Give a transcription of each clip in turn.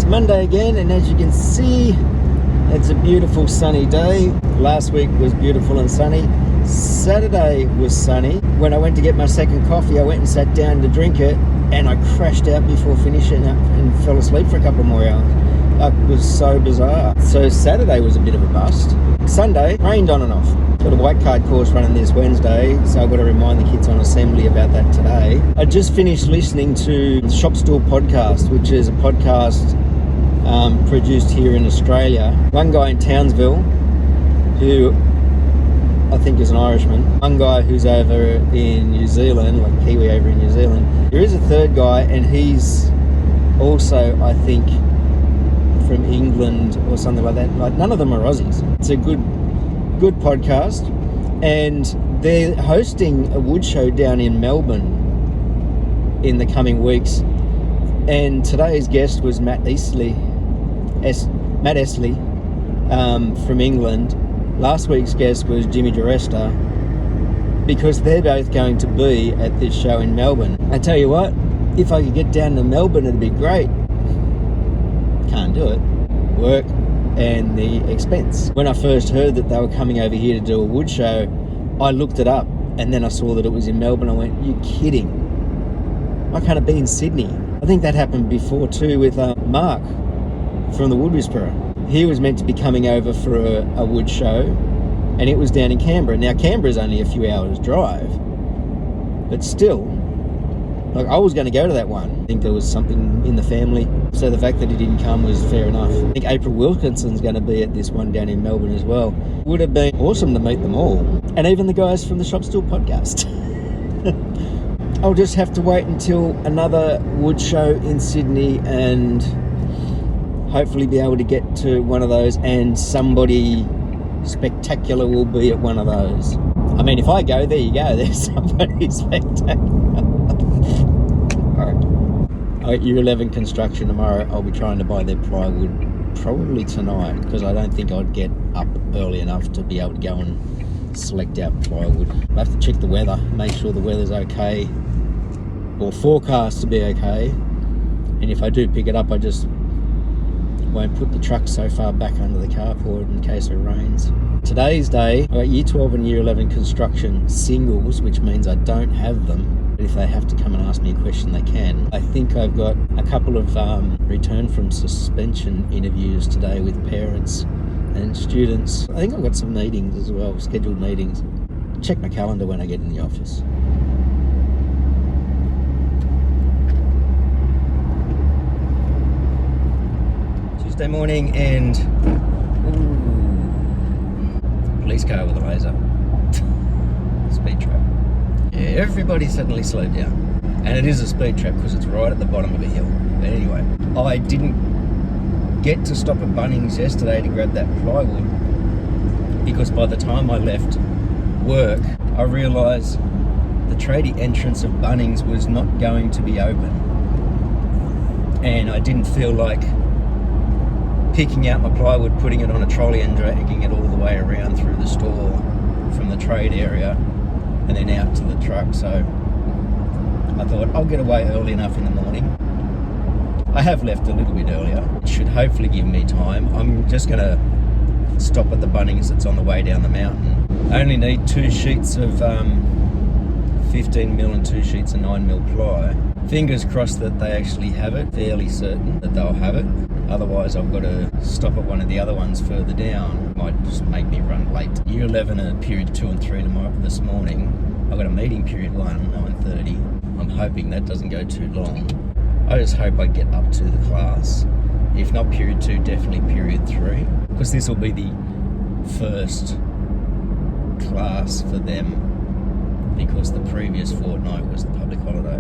Monday again, and as you can see, it's a beautiful sunny day. Last week was beautiful and sunny. Saturday was sunny. When I went to get my second coffee, I went and sat down to drink it, and I crashed out before finishing up and fell asleep for a couple more hours. It was so bizarre. So Saturday was a bit of a bust. Sunday, rained on and off. Got a white card course running this Wednesday, so I've got to remind the kids on assembly about that today. I just finished listening to the Shop Stool podcast, which is a podcast produced here in Australia. One guy in Townsville, who I think is an Irishman. One guy who's over in New Zealand, like Kiwi over in New Zealand. There is a third guy, and he's also, I think, from England or something like that. Like, none of them are Aussies. It's a good podcast, and they're hosting a wood show down in Melbourne in the coming weeks. And today's guest was Matt Eastleigh from England. Last week's guest was Jimmy DiResta, because they're both going to be at this show in Melbourne. I tell you what, if I could get down to Melbourne, it'd be great. Can't do it. Work and the expense. When I first heard that they were coming over here to do a wood show, I looked it up, and then I saw that it was in Melbourne. I went, you kidding? Why can't it be in Sydney? I think that happened before too with Mark from the Wood Whisperer. He was meant to be coming over for a wood show, and it was down in Canberra. Now, Canberra's only a few hours drive, but still, like, I was going to go to that one. I think there was something in the family, so the fact that he didn't come was fair enough. I think April Wilkinson's going to be at this one down in Melbourne as well. Would have been awesome to meet them all, and even the guys from the Shop Stool podcast. I'll just have to wait until another wood show in Sydney and hopefully be able to get to one of those, and somebody spectacular will be at one of those. I mean, if I go, there you go, there's somebody spectacular. Alright, Year 11 construction tomorrow. I'll be trying to buy their plywood probably tonight, because I don't think I'd get up early enough to be able to go and select out plywood. I have to check the weather, make sure the weather's okay, or forecast to be okay, and if I do pick it up, I just won't put the truck so far back under the carport in case it rains. Today's day, I've got Year 12 and Year 11 construction singles, which means I don't have them, but if they have to come and ask me a question, they can. I think I've got a couple of return from suspension interviews today with parents and students. I think I've got some meetings as well, scheduled meetings. Check my calendar when I get in the office. Tuesday morning, and police car with a laser. Speed trap. Yeah, everybody suddenly slowed down, and it is a speed trap because it's right at the bottom of a hill. But anyway, I didn't get to stop at Bunnings yesterday to grab that plywood, because by the time I left work, I realised the tradie entrance of Bunnings was not going to be open, and I didn't feel like picking out my plywood, putting it on a trolley and dragging it all the way around through the store from the trade area and then out to the truck. So I thought I'll get away early enough in the morning. I have left a little bit earlier. It should hopefully give me time. I'm just going to stop at the Bunnings that's on the way down the mountain. I only need 2 sheets of 15mm and 2 sheets of 9mm ply. Fingers crossed that they actually have it, fairly certain that they'll have it. Otherwise, I've got to stop at one of the other ones further down. Might just make me run late. Year 11 and period 2 and 3 this morning. I've got a meeting period 1 at 9:30. I'm hoping that doesn't go too long. I just hope I get up to the class. If not period 2, definitely period 3. Because this will be the first class for them, because the previous fortnight was the public holiday.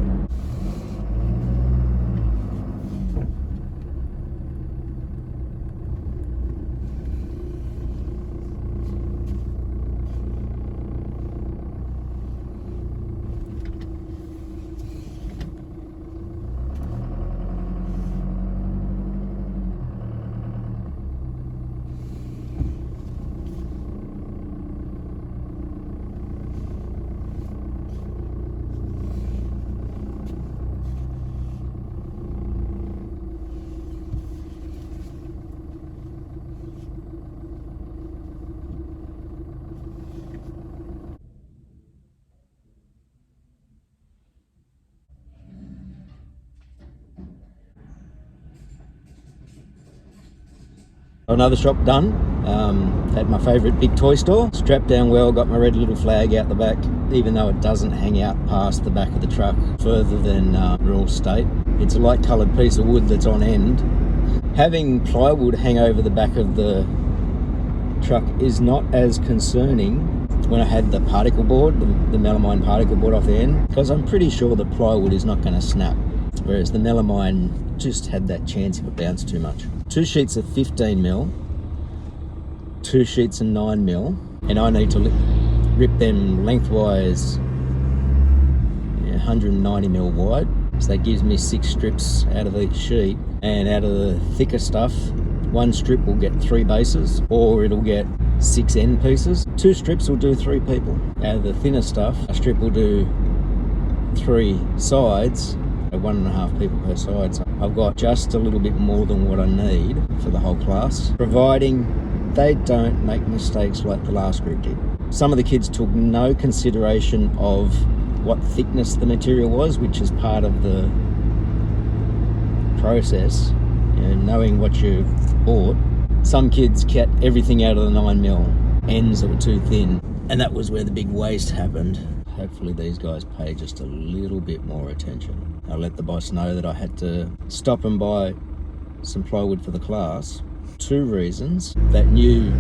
Another shop done, at my favourite big toy store. Strapped down well, got my red little flag out the back, even though it doesn't hang out past the back of the truck further than rule state. It's a light coloured piece of wood that's on end. Having plywood hang over the back of the truck is not as concerning when I had the particle board, the melamine particle board off the end, because I'm pretty sure the plywood is not going to snap, whereas the melamine just had that chance if it bounced too much. 2 sheets of 15mm, 2 sheets of 9mm, and I need to rip them lengthwise 190mm wide, so that gives me 6 strips out of each sheet. And out of the thicker stuff, 1 strip will get 3 bases, or it'll get 6 end pieces. 2 strips will do 3 people. Out of the thinner stuff, a strip will do 3 sides, 1.5 people per side. So I've got just a little bit more than what I need for the whole class, providing they don't make mistakes like the last group did. Some of the kids took no consideration of what thickness the material was, which is part of the process, knowing what you bought. Some kids kept everything out of the 9mm ends that were too thin, and that was where the big waste happened. Hopefully these guys pay just a little bit more attention. I let the boss know that I had to stop and buy some plywood for the class. 2 reasons: that new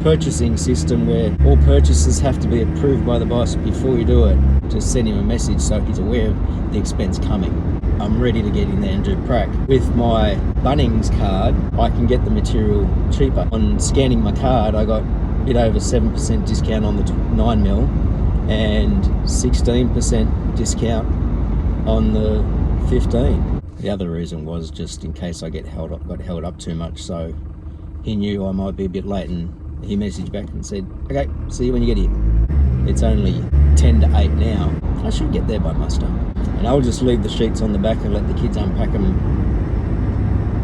purchasing system where all purchases have to be approved by the boss before you do it, to send him a message so he's aware of the expense coming. I'm ready to get in there and do prac. With my Bunnings card, I can get the material cheaper. On scanning my card, I got a bit over 7% discount on the 9mm and 16% discount on the 15. The other reason was just in case I got held up too much, so he knew I might be a bit late, and he messaged back and said, okay, see you when you get here. It's only 10 to 8 now. I should get there by muster. And I'll just leave the sheets on the back and let the kids unpack them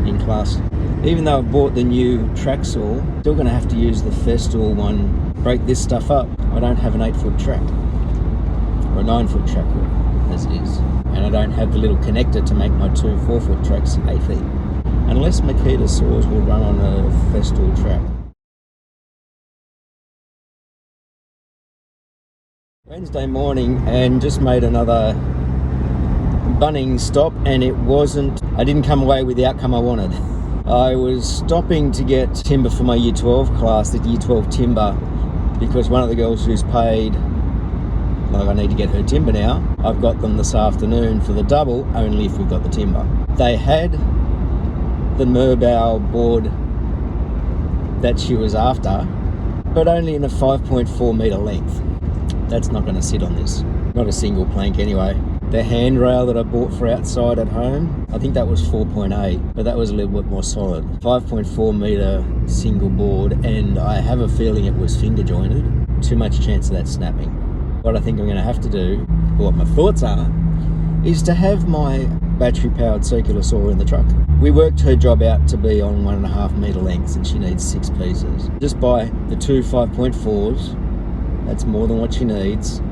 in class. Even though I've bought the new track saw, still going to have to use the Festool one. Break this stuff up. I don't have an 8-foot track, or a 9-foot track as it is. And I don't have the little connector to make my 2 4-foot tracks 8 feet. Unless Makita saws will run on a Festool track. Wednesday morning, and just made another Bunnings stop, and I didn't come away with the outcome I wanted. I was stopping to get timber for my Year 12 class, the Year 12 timber, because one of the girls who's paid, like I need to get her timber now, I've got them this afternoon for the double, only if we've got the timber. They had the Merbau board that she was after, but only in a 5.4 metre length. That's not going to sit on this. Not a single plank anyway. The handrail that I bought for outside at home, I think that was 4.8, but that was a little bit more solid. 5.4 metre single board, and I have a feeling it was finger jointed. Too much chance of that snapping. What I think I'm going to have to do, or what my thoughts are, is to have my battery powered circular saw in the truck. We worked her job out to be on 1.5 metre lengths, and she needs 6 pieces. Just buy the 2 5.4s, that's more than what she needs.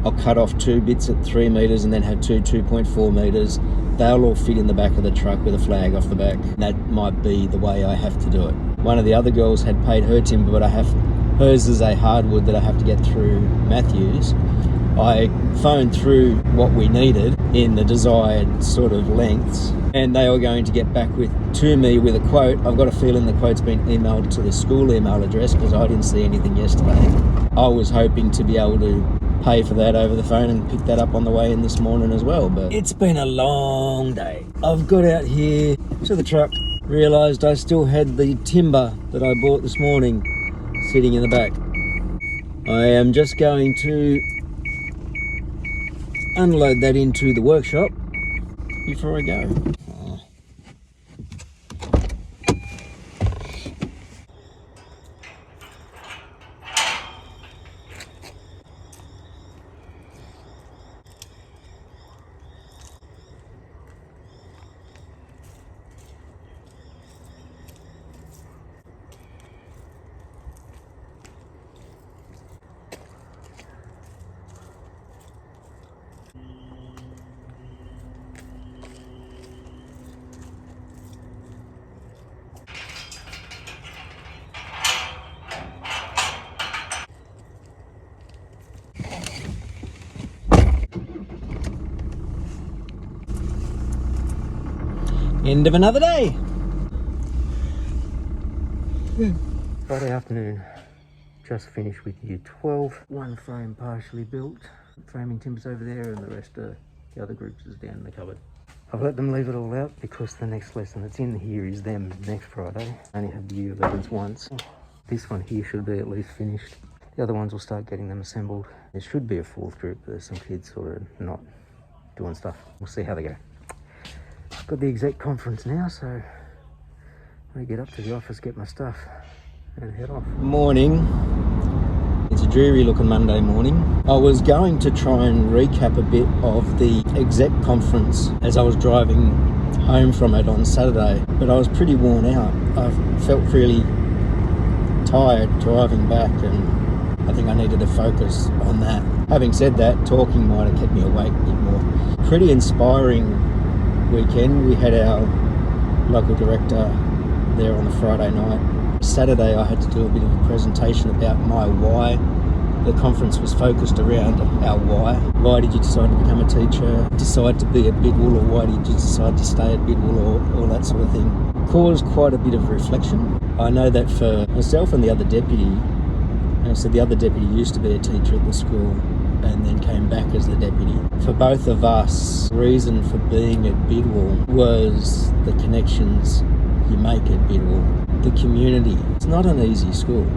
I'll cut off 2 bits at 3 metres and then have 2 2.4 metres. They'll all fit in the back of the truck with a flag off the back. That might be the way I have to do it. One of the other girls had paid her timber, but hers is a hardwood that I have to get through Matthews. I phoned through what we needed in the desired sort of lengths, and they were going to get back to me with a quote. I've got a feeling the quote's been emailed to the school email address because I didn't see anything yesterday. I was hoping to be able to pay for that over the phone and pick that up on the way in this morning as well, but it's been a long day. I've got out here to the truck, realised I still had the timber that I bought this morning sitting in the back. I am just going to unload that into the workshop before I go. End of another day. Friday afternoon, just finished with year 12. One frame partially built. Framing timbers over there and the rest of the other groups is down in the cupboard. I've let them leave it all out because the next lesson that's in here is them next Friday. I only had the year 11s once. This one here should be at least finished. The other ones will start getting them assembled. There should be a fourth group, but there's some kids sort of not doing stuff. We'll see how they go. Got the exec conference now, so I'm gonna get up to the office, get my stuff and head off. Morning. It's a dreary looking Monday morning. I was going to try and recap a bit of the exec conference as I was driving home from it on Saturday, but I was pretty worn out. I felt really tired driving back and I think I needed to focus on that. Having said that, talking might have kept me awake a bit more. Pretty inspiring weekend. We had our local director there on a Friday night. Saturday I had to do a bit of a presentation about my why. The conference was focused around our why. Why did you decide to become a teacher? Decide to be at Bidwell, or why did you decide to stay at Bidwell, or all that sort of thing? Caused quite a bit of reflection. I know that for myself and the other deputy, and I said the other deputy used to be a teacher at the school and then came back as the deputy. For both of us, the reason for being at Bidwell was the connections you make at Bidwell. The community. It's not an easy school,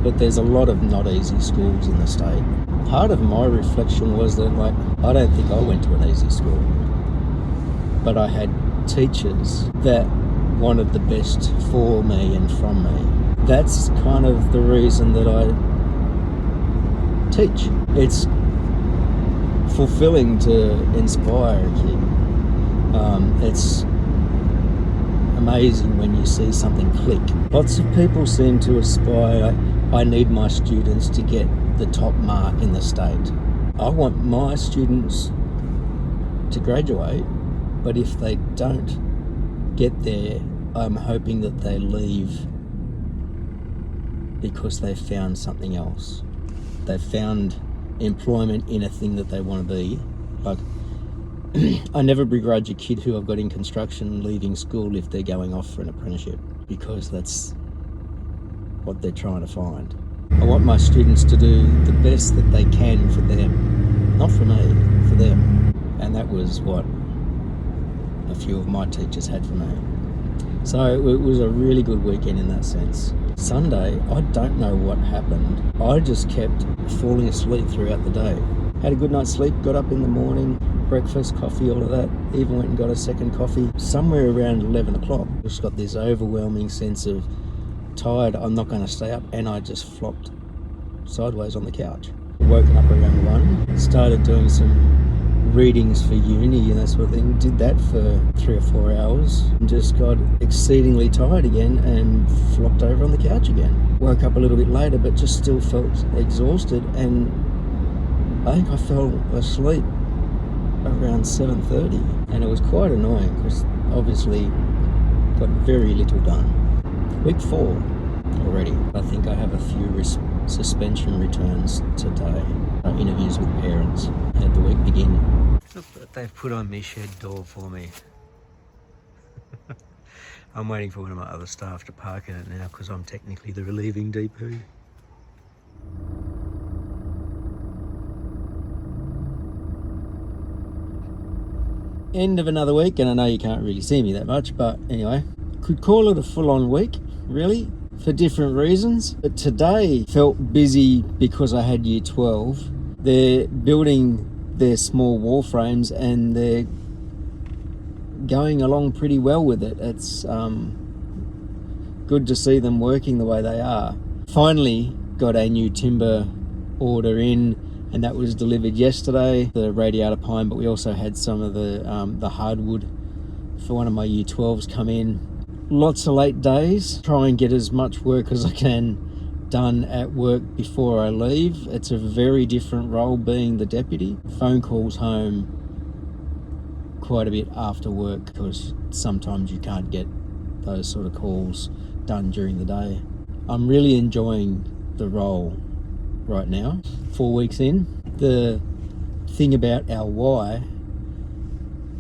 but there's a lot of not easy schools in the state. Part of my reflection was that, like, I don't think I went to an easy school, but I had teachers that wanted the best for me and from me. That's kind of the reason that I teach. It's fulfilling to inspire a kid. It's amazing when you see something click. Lots of people seem to aspire, I need my students to get the top mark in the state. I want my students to graduate, but if they don't get there, I'm hoping that they leave because they've found something else. They've found employment in a thing that they want to be. Like, I never begrudge a kid who I've got in construction leaving school if they're going off for an apprenticeship, because that's what they're trying to find. I want my students to do the best that they can for them, not for me, for them. And that was what a few of my teachers had for me. So it was a really good weekend in that sense. Sunday, I don't know what happened. I just kept falling asleep throughout the day. Had a good night's sleep, got up in the morning, breakfast, coffee, all of that. Even went and got a second coffee somewhere around 11 o'clock. Just got this overwhelming sense of tired, I'm not going to stay up, and I just flopped sideways on the couch. Woken up around 1, started doing some readings for uni and that sort of thing. Did that for 3 or 4 hours and just got exceedingly tired again and flopped over on the couch again. Woke up a little bit later but just still felt exhausted, and I think I fell asleep around 7:30, and it was quite annoying because obviously got very little done. Week 4 already. I think I have a few suspension returns today. Interviews with parents. Had the week begin. Look what they've put on my shed door for me. I'm waiting for one of my other staff to park in it now because I'm technically the relieving DP. End of another week, and I know you can't really see me that much, but anyway, could call it a full-on week, really, for different reasons. But today felt busy because I had year 12. They're building their small wall frames and they're going along pretty well with it. It's good to see them working the way they are. Finally got a new timber order in, and that was delivered yesterday, the radiata pine, but we also had some of the hardwood for one of my year 12s come in. Lots of late days. Try and get as much work as I can done at work before I leave. It's a very different role being the deputy. Phone calls home quite a bit after work because sometimes you can't get those sort of calls done during the day. I'm really enjoying the role right now. 4 weeks in. The thing about our why,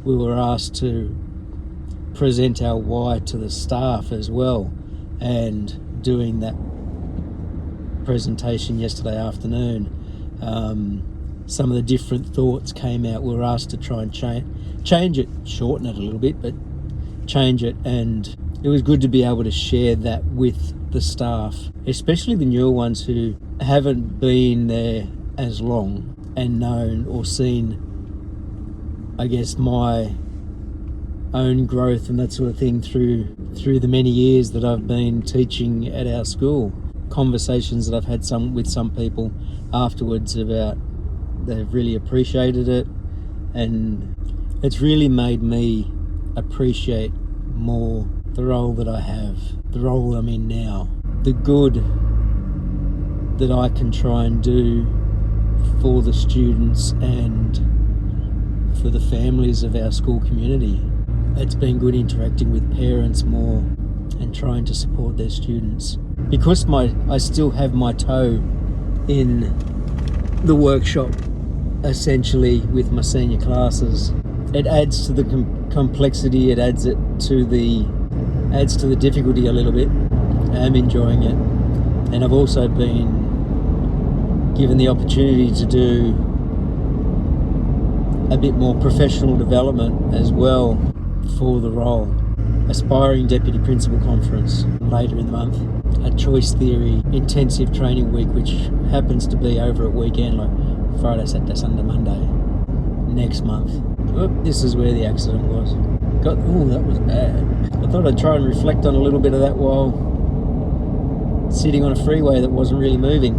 we were asked to present our why to the staff as well. And doing that presentation yesterday afternoon, some of the different thoughts came out. We were asked to try and change it, shorten it a little bit, but change it, and it was good to be able to share that with the staff, especially the newer ones who haven't been there as long and known or seen, I guess, my own growth and that sort of thing through the many years that I've been teaching at our school. Conversations that I've had with some people afterwards about they've really appreciated it, and it's really made me appreciate more the role that I have, the role I'm in now, the good that I can try and do for the students and for the families of our school community. It's been good interacting with parents more and trying to support their students. Because I still have my toe in the workshop, essentially, with my senior classes, it adds to the complexity, it adds to the difficulty a little bit. I'm enjoying it. And I've also been given the opportunity to do a bit more professional development as well for the role. Aspiring Deputy Principal Conference later in the month. A choice theory intensive training week, which happens to be over at weekend, like Friday, Saturday, Sunday, Monday next month. Oop, this is where the accident was. Oh, that was bad. I thought I'd try and reflect on a little bit of that while sitting on a freeway that wasn't really moving.